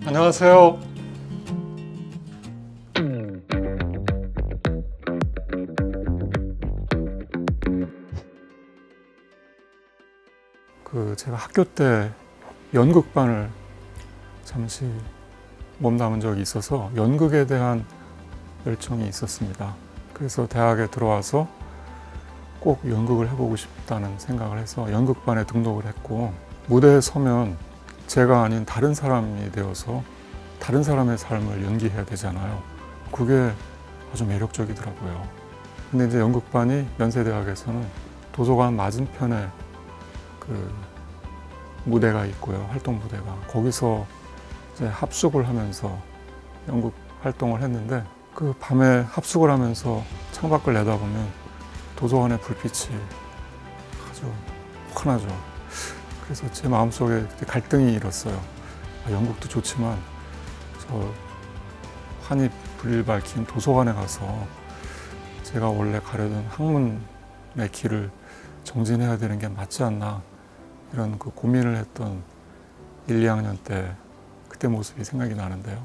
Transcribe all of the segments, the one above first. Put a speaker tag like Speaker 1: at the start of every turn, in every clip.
Speaker 1: 안녕하세요. 제가 학교 때 연극반을 잠시 몸담은 적이 있어서 연극에 대한 열정이 있었습니다. 그래서 대학에 들어와서 꼭 연극을 해보고 싶다는 생각을 해서 연극반에 등록을 했고, 무대에 서면 제가 아닌 다른 사람이 되어서 다른 사람의 삶을 연기해야 되잖아요. 그게 아주 매력적이더라고요. 근데 이제 연극반이 연세대학에서는 도서관 맞은편에 무대가 있고요. 활동 무대가. 거기서 이제 합숙을 하면서 연극 활동을 했는데, 그 밤에 합숙을 하면서 창밖을 내다보면 도서관의 불빛이 아주 환하죠. 그래서 제 마음속에 갈등이 일었어요. 연극도 좋지만 저 환히 불을 밝힌 도서관에 가서 제가 원래 가려던 학문의 길을 정진해야 되는 게 맞지 않나, 이런 고민을 했던 1, 2학년 때 그때 모습이 생각이 나는데요.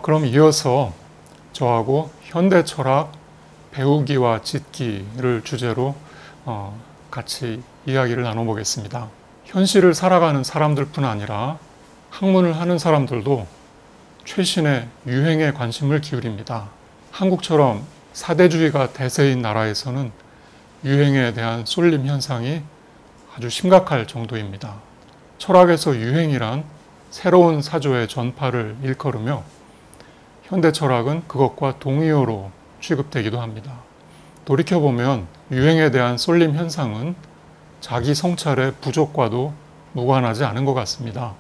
Speaker 1: 그럼 이어서 저하고 현대철학 배우기와 짓기를 주제로 같이 이야기를 나눠보겠습니다. 현실을 살아가는 사람들뿐 아니라 학문을 하는 사람들도 최신의 유행에 관심을 기울입니다. 한국처럼 사대주의가 대세인 나라에서는 유행에 대한 쏠림 현상이 아주 심각할 정도입니다. 철학에서 유행이란 새로운 사조의 전파를 일컬으며 현대철학은 그것과 동의어로 취급되기도 합니다. 돌이켜보면 유행에 대한 쏠림 현상은 자기 성찰의 부족과도 무관하지 않은 것 같습니다.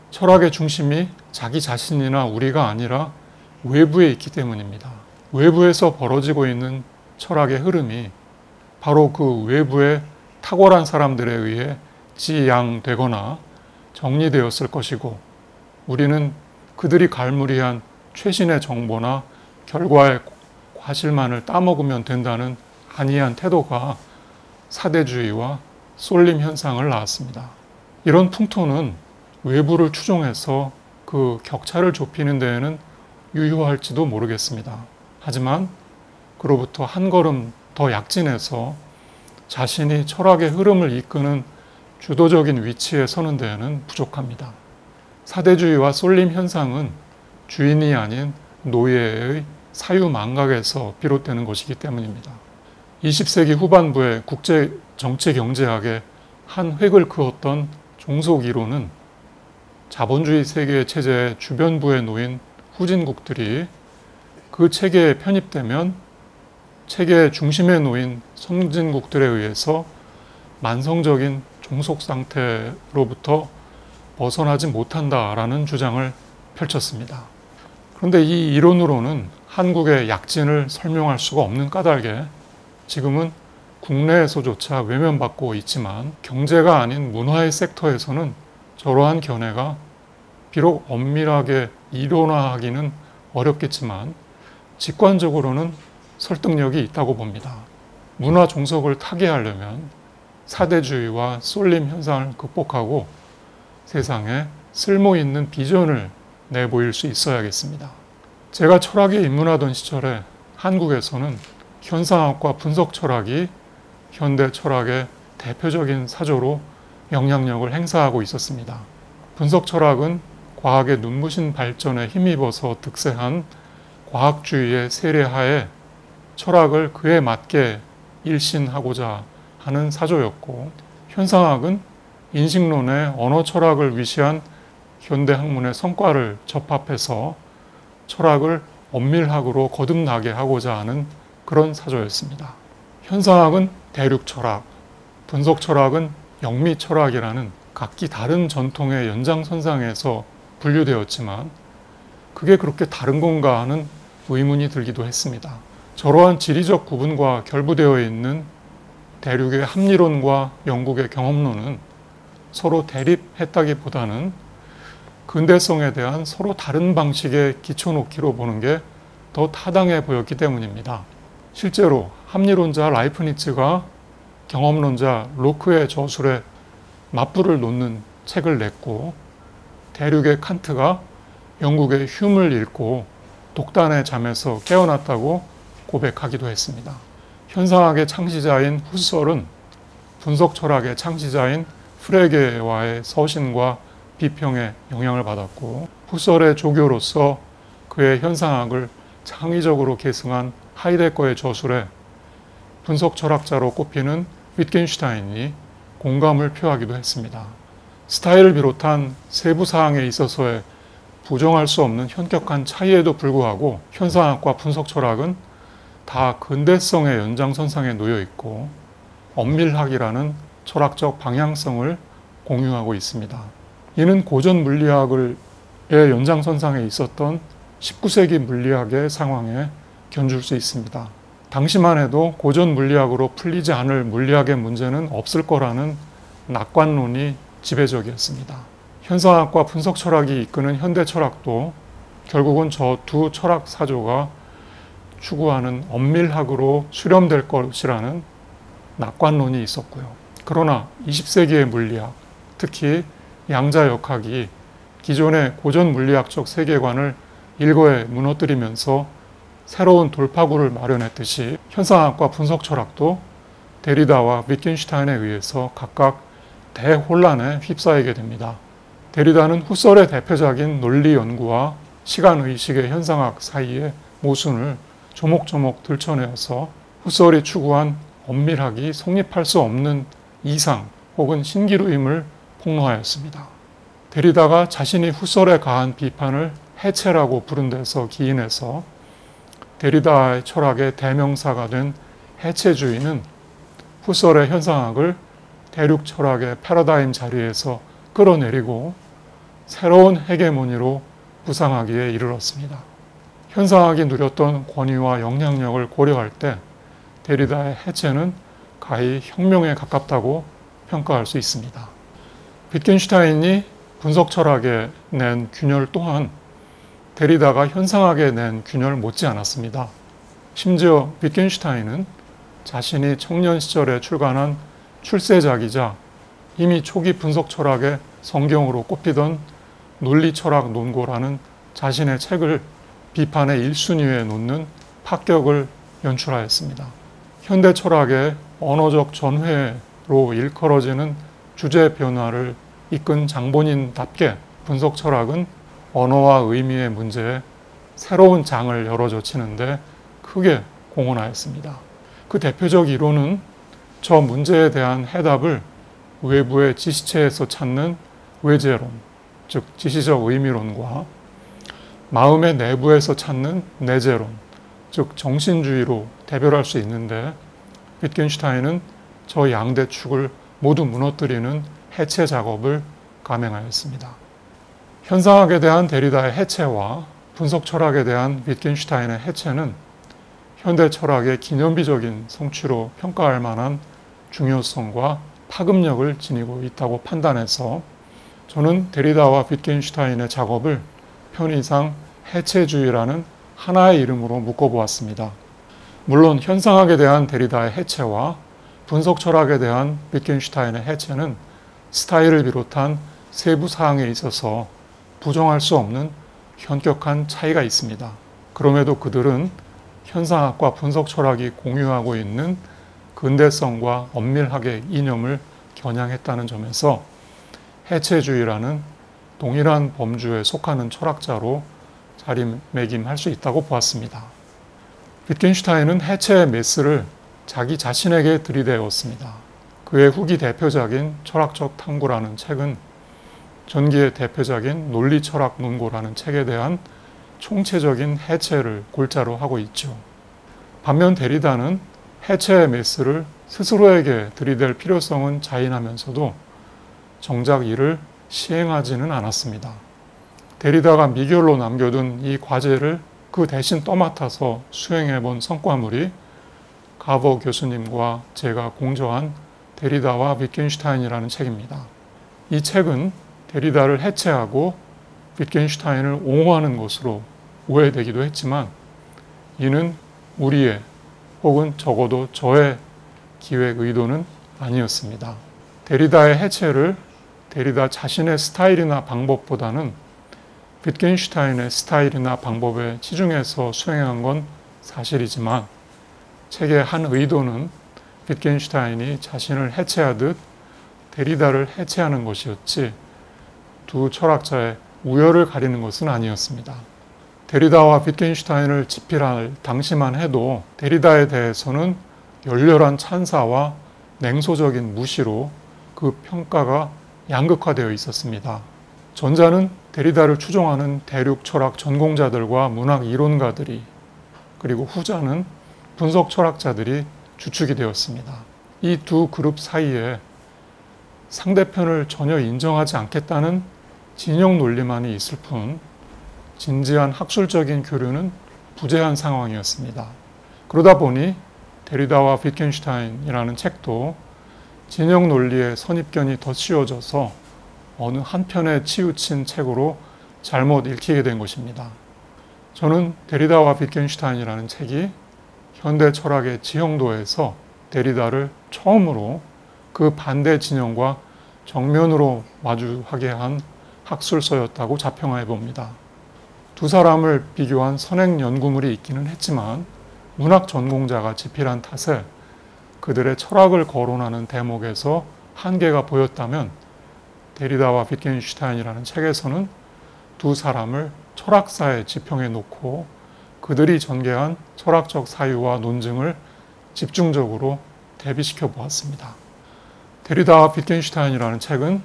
Speaker 1: 철학의 중심이 자기 자신이나 우리가 아니라 외부에 있기 때문입니다. 외부에서 벌어지고 있는 철학의 흐름이 바로 그 외부의 탁월한 사람들에 의해 지양되거나 정리되었을 것이고, 우리는 그들이 갈무리한 최신의 정보나 결과의 과실만을 따먹으면 된다는 안이한 태도가 사대주의와 쏠림 현상을 낳았습니다. 이런 풍토는 외부를 추종해서 그 격차를 좁히는 데에는 유효할지도 모르겠습니다. 하지만 그로부터 한 걸음 더 약진해서 자신이 철학의 흐름을 이끄는 주도적인 위치에 서는 데에는 부족합니다. 사대주의와 쏠림 현상은 주인이 아닌 노예의 사유망각에서 비롯되는 것이기 때문입니다. 20세기 후반부에 국제 정치 경제학의 한 획을 그었던 종속 이론은 자본주의 세계 체제의 주변부에 놓인 후진국들이 그 체계에 편입되면 체계의 중심에 놓인 선진국들에 의해서 만성적인 종속 상태로부터 벗어나지 못한다라는 주장을 펼쳤습니다. 그런데 이 이론으로는 한국의 약진을 설명할 수가 없는 까닭에 지금은 국내에서조차 외면받고 있지만, 경제가 아닌 문화의 섹터에서는 저러한 견해가 비록 엄밀하게 이론화하기는 어렵겠지만 직관적으로는 설득력이 있다고 봅니다. 문화 종속을 타개하려면 사대주의와 쏠림 현상을 극복하고 세상에 쓸모 있는 비전을 내보일 수 있어야겠습니다. 제가 철학에 입문하던 시절에 한국에서는 현상학과 분석 철학이 현대 철학의 대표적인 사조로 영향력을 행사하고 있었습니다. 분석 철학은 과학의 눈부신 발전에 힘입어서 득세한 과학주의의 세례하에 철학을 그에 맞게 일신하고자 하는 사조였고, 현상학은 인식론의 언어 철학을 위시한 현대 학문의 성과를 접합해서 철학을 엄밀학으로 거듭나게 하고자 하는 그런 사조였습니다. 현상학은 대륙 철학, 분석 철학은 영미 철학이라는 각기 다른 전통의 연장선상에서 분류되었지만 그게 그렇게 다른 건가 하는 의문이 들기도 했습니다. 저러한 지리적 구분과 결부되어 있는 대륙의 합리론과 영국의 경험론은 서로 대립했다기보다는 근대성에 대한 서로 다른 방식의 기초놓기로 보는 게 더 타당해 보였기 때문입니다. 실제로 합리론자 라이프니츠가 경험론자 로크의 저술에 맞불을 놓는 책을 냈고, 대륙의 칸트가 영국의 휴을 읽고 독단의 잠에서 깨어났다고 고백하기도 했습니다. 현상학의 창시자인 후설은 분석 철학의 창시자인 프레게와의 서신과 비평에 영향을 받았고, 후설의 조교로서 그의 현상학을 창의적으로 계승한 하이데거의 저술에 분석 철학자로 꼽히는 위트겐슈타인이 공감을 표하기도 했습니다. 스타일을 비롯한 세부 사항에 있어서의 부정할 수 없는 현격한 차이에도 불구하고 현상학과 분석 철학은 다 근대성의 연장선상에 놓여 있고 엄밀학이라는 철학적 방향성을 공유하고 있습니다. 이는 고전 물리학의 연장선상에 있었던 19세기 물리학의 상황에 견줄 수 있습니다. 당시만 해도 고전 물리학으로 풀리지 않을 물리학의 문제는 없을 거라는 낙관론이 지배적이었습니다. 현상학과 분석 철학이 이끄는 현대 철학도 결국은 저 두 철학 사조가 추구하는 엄밀학으로 수렴될 것이라는 낙관론이 있었고요. 그러나 20세기의 물리학, 특히 양자역학이 기존의 고전 물리학적 세계관을 일거에 무너뜨리면서 새로운 돌파구를 마련했듯이 현상학과 분석 철학도 데리다와 위트겐슈타인에 의해서 각각 대혼란에 휩싸이게 됩니다. 데리다는 후설의 대표적인 논리 연구와 시간의식의 현상학 사이의 모순을 조목조목 들춰내어서 후설이 추구한 엄밀학이 성립할 수 없는 이상 혹은 신기루임을 폭로하였습니다. 데리다가 자신이 후설에 가한 비판을 해체라고 부른 데서 기인해서 데리다의 철학의 대명사가 된 해체주의는 후설의 현상학을 대륙 철학의 패러다임 자리에서 끌어내리고 새로운 헤게모니로 부상하기에 이르렀습니다. 현상학이 누렸던 권위와 영향력을 고려할 때 데리다의 해체는 가히 혁명에 가깝다고 평가할 수 있습니다. 위트겐슈타인이 분석 철학에 낸 균열 또한 데리다가 현상학에 낸 균열 못지 않았습니다. 심지어 위트겐슈타인은 자신이 청년 시절에 출간한 출세작이자 이미 초기 분석 철학의 성경으로 꼽히던 논리철학 논고라는 자신의 책을 비판의 1순위에 놓는 파격을 연출하였습니다. 현대 철학의 언어적 전회로 일컬어지는 주제 변화를 이끈 장본인답게 분석 철학은 언어와 의미의 문제에 새로운 장을 열어젖히는데 크게 공헌하였습니다. 그 대표적 이론은 저 문제에 대한 해답을 외부의 지시체에서 찾는 외재론, 즉 지시적 의미론과 마음의 내부에서 찾는 내재론, 즉 정신주의로 대별할 수 있는데 위트겐슈타인은 저 양대 축을 모두 무너뜨리는 해체 작업을 감행하였습니다. 현상학에 대한 데리다의 해체와 분석 철학에 대한 위트겐슈타인의 해체는 현대 철학의 기념비적인 성취로 평가할 만한 중요성과 파급력을 지니고 있다고 판단해서 저는 데리다와 위트겐슈타인의 작업을 편의상 해체주의라는 하나의 이름으로 묶어보았습니다. 물론 현상학에 대한 데리다의 해체와 분석 철학에 대한 위트겐슈타인의 해체는 스타일을 비롯한 세부 사항에 있어서 부정할 수 없는 현격한 차이가 있습니다. 그럼에도 그들은 현상학과 분석 철학이 공유하고 있는 근대성과 엄밀학의 이념을 겨냥했다는 점에서 해체주의라는 동일한 범주에 속하는 철학자로 자리매김할 수 있다고 보았습니다. 위트겐슈타인은 해체의 메스를 자기 자신에게 들이대었습니다. 그의 후기 대표작인 철학적 탐구라는 책은 전기의 대표작인 논리철학 논고라는 책에 대한 총체적인 해체를 골자로 하고 있죠. 반면 데리다는 해체의 메스를 스스로에게 들이댈 필요성은 자인하면서도 정작 이를 시행하지는 않았습니다. 데리다가 미결로 남겨둔 이 과제를 그 대신 떠맡아서 수행해본 성과물이 가버 교수님과 제가 공저한 데리다와 위트겐슈타인이라는 책입니다. 이 책은 데리다를 해체하고 위트겐슈타인을 옹호하는 것으로 오해되기도 했지만 이는 우리의 혹은 적어도 저의 기획 의도는 아니었습니다. 데리다의 해체를 데리다 자신의 스타일이나 방법보다는 위트겐슈타인의 스타일이나 방법에 치중해서 수행한 건 사실이지만 책의 한 의도는 위트겐슈타인이 자신을 해체하듯 데리다를 해체하는 것이었지 두 철학자의 우열을 가리는 것은 아니었습니다. 데리다와 위트겐슈타인을 지필할 당시만 해도 데리다에 대해서는 열렬한 찬사와 냉소적인 무시로 그 평가가 양극화되어 있었습니다. 전자는 데리다를 추종하는 대륙 철학 전공자들과 문학 이론가들이, 그리고 후자는 분석 철학자들이 주축이 되었습니다. 이 두 그룹 사이에 상대편을 전혀 인정하지 않겠다는 진영 논리만이 있을 뿐 진지한 학술적인 교류는 부재한 상황이었습니다. 그러다 보니 데리다와 위트겐슈타인이라는 책도 진영 논리의 선입견이 더 씌워져서 어느 한편에 치우친 책으로 잘못 읽히게 된 것입니다. 저는 데리다와 위트겐슈타인이라는 책이 현대 철학의 지형도에서 데리다를 처음으로 그 반대 진영과 정면으로 마주하게 한 학술서였다고 자평해 봅니다. 두 사람을 비교한 선행 연구물이 있기는 했지만 문학 전공자가 지필한 탓에 그들의 철학을 거론하는 대목에서 한계가 보였다면 데리다와 위트겐슈타인이라는 책에서는 두 사람을 철학사에 지평해 놓고 그들이 전개한 철학적 사유와 논증을 집중적으로 대비시켜 보았습니다. 데리다와 위트겐슈타인이라는 책은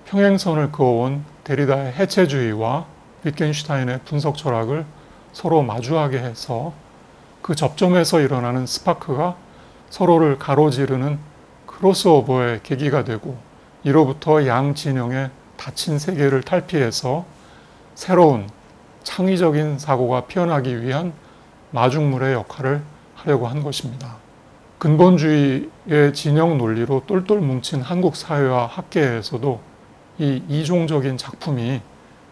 Speaker 1: 평행선을 그어온 데리다의 해체주의와 위트겐슈타인의 분석 철학을 서로 마주하게 해서 그 접점에서 일어나는 스파크가 서로를 가로지르는 크로스오버의 계기가 되고 이로부터 양 진영의 닫힌 세계를 탈피해서 새로운 창의적인 사고가 피어나기 위한 마중물의 역할을 하려고 한 것입니다. 근본주의의 진영 논리로 똘똘 뭉친 한국 사회와 학계에서도 이 이종적인 작품이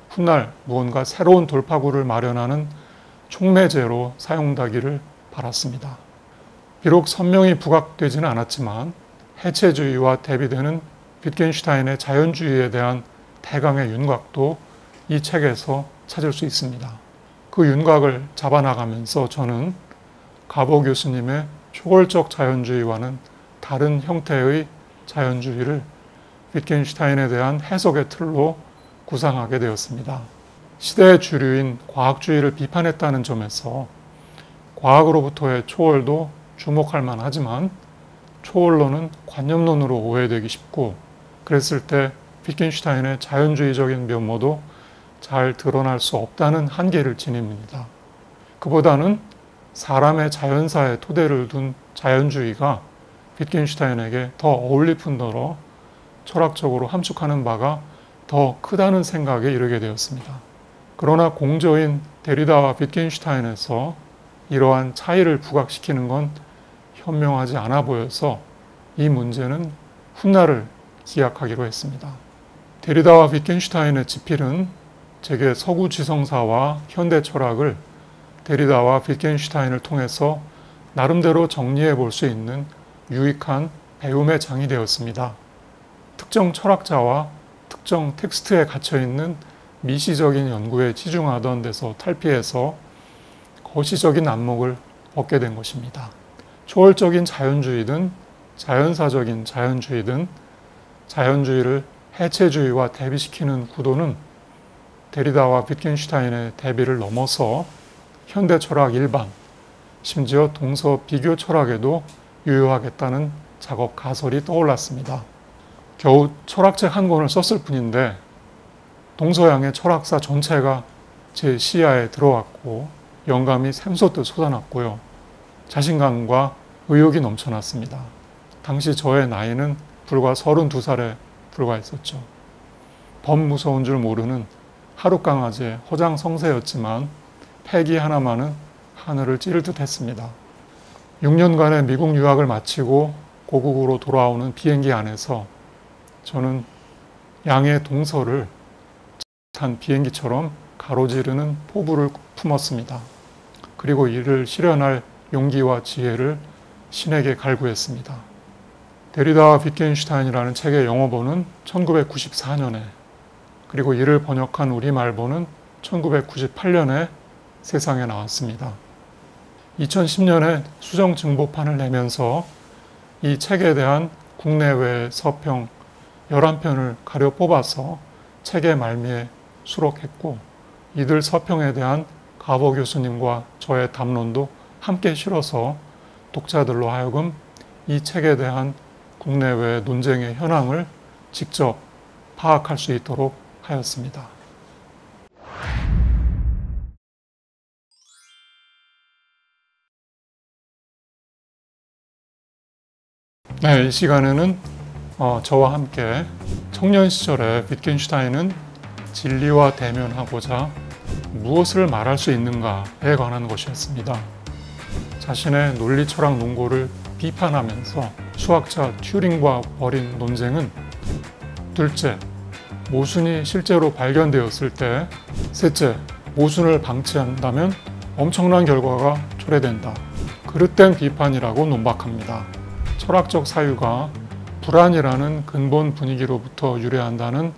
Speaker 1: 훗날 무언가 새로운 돌파구를 마련하는 촉매제로 사용되기를 바랐습니다. 비록 선명히 부각되지는 않았지만 해체주의와 대비되는 위트겐슈타인의 자연주의에 대한 대강의 윤곽도 이 책에서 찾을 수 있습니다. 그 윤곽을 잡아나가면서 저는 가보 교수님의 초월적 자연주의와는 다른 형태의 자연주의를 위트겐슈타인에 대한 해석의 틀로 구상하게 되었습니다. 시대의 주류인 과학주의를 비판했다는 점에서 과학으로부터의 초월도 주목할 만하지만 초월론은 관념론으로 오해되기 쉽고 그랬을 때 위트겐슈타인의 자연주의적인 면모도 잘 드러날 수 없다는 한계를 지닙니다. 그보다는 사람의 자연사에 토대를 둔 자연주의가 위트겐슈타인에게 더 어울릴 뿐더러 철학적으로 함축하는 바가 더 크다는 생각에 이르게 되었습니다. 그러나 공저인 데리다와 위트겐슈타인에서 이러한 차이를 부각시키는 건 현명하지 않아 보여서 이 문제는 훗날을 기약하기로 했습니다. 데리다와 위트겐슈타인의 지필은 제게 서구 지성사와 현대 철학을 데리다와 위트겐슈타인을 통해서 나름대로 정리해 볼 수 있는 유익한 배움의 장이 되었습니다. 특정 철학자와 특정 텍스트에 갇혀있는 미시적인 연구에 치중하던 데서 탈피해서 거시적인 안목을 얻게 된 것입니다. 초월적인 자연주의든 자연사적인 자연주의든 자연주의를 해체주의와 대비시키는 구도는 데리다와 위트겐슈타인의 대비를 넘어서 현대 철학 일반, 심지어 동서 비교 철학에도 유효하겠다는 작업 가설이 떠올랐습니다. 겨우 철학책 한 권을 썼을 뿐인데 동서양의 철학사 전체가 제 시야에 들어왔고 영감이 샘솟듯 솟아났고요. 자신감과 의욕이 넘쳐났습니다. 당시 저의 나이는 불과 32살에 불과했었죠. 범무서운 줄 모르는 하룻강아지의 허장성세였지만 패기 하나만은 하늘을 찌를 듯 했습니다. 6년간의 미국 유학을 마치고 고국으로 돌아오는 비행기 안에서 저는 양의 동서를 탄 비행기처럼 가로지르는 포부를 품었습니다. 그리고 이를 실현할 용기와 지혜를 신에게 갈구했습니다. 데리다와 위트겐슈타인이라는 책의 영어본은 1994년에, 그리고 이를 번역한 우리말본은 1998년에 세상에 나왔습니다. 2010년에 수정증보판을 내면서 이 책에 대한 국내외 서평 11편을 가려 뽑아서 책의 말미에 수록했고, 이들 서평에 대한 가보 교수님과 저의 담론도 함께 실어서 독자들로 하여금 이 책에 대한 국내외 논쟁의 현황을 직접 파악할 수 있도록 하였습니다. 네, 이 시간에는 저와 함께 청년 시절에 위트겐슈타인은 진리와 대면하고자 무엇을 말할 수 있는가에 관한 것이었습니다. 자신의 논리 철학 논고를 비판하면서 수학자 튜링과 벌인 논쟁은 둘째, 모순이 실제로 발견되었을 때, 셋째, 모순을 방치한다면 엄청난 결과가 초래된다. 그릇된 비판이라고 논박합니다. 철학적 사유가 불안이라는 근본 분위기로부터 유래한다는